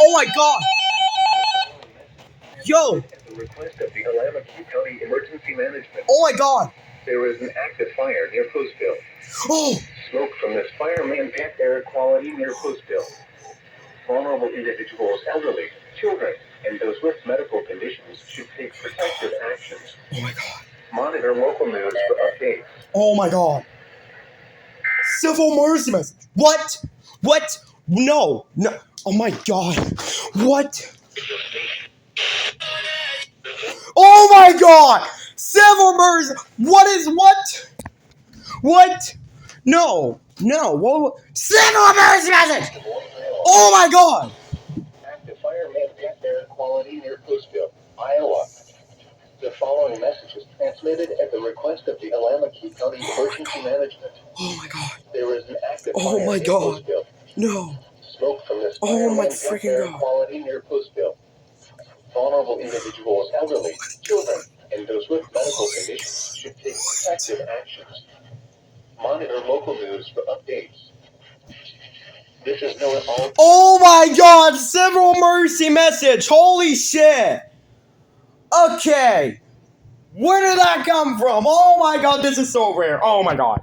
Oh my god! Yo! At the request of the Alameda County Emergency Management, Oh my god! there was an active fire near Postville. Oh! Smoke from this fire may impact air quality near Postville. Vulnerable individuals, elderly, children, and those with medical conditions should take protective actions. Oh my god. Monitor local news for updates. Oh my god. Civil mercy message. What? What? No. No. Oh my god. What? Oh my god! Civil mercy. What is what? What? No. No. What? Civil mercy message. Oh my god. Active fire may impact air quality near Postville, Iowa. The following message is transmitted at the request of the Alameda County Emergency Management. Oh my god. There is an active Oh fire my near god. Postville. No. Smoke from this Oh fire my may impact freaking air god. quality near Postville. Vulnerable individuals, elderly, children, and those with medical conditions should take protective actions. Monitor local news for updates. This is Noah All. Oh my god, civil mercy message. Holy shit. Okay. Where did that come from? Oh my god, this is so rare. Oh my god.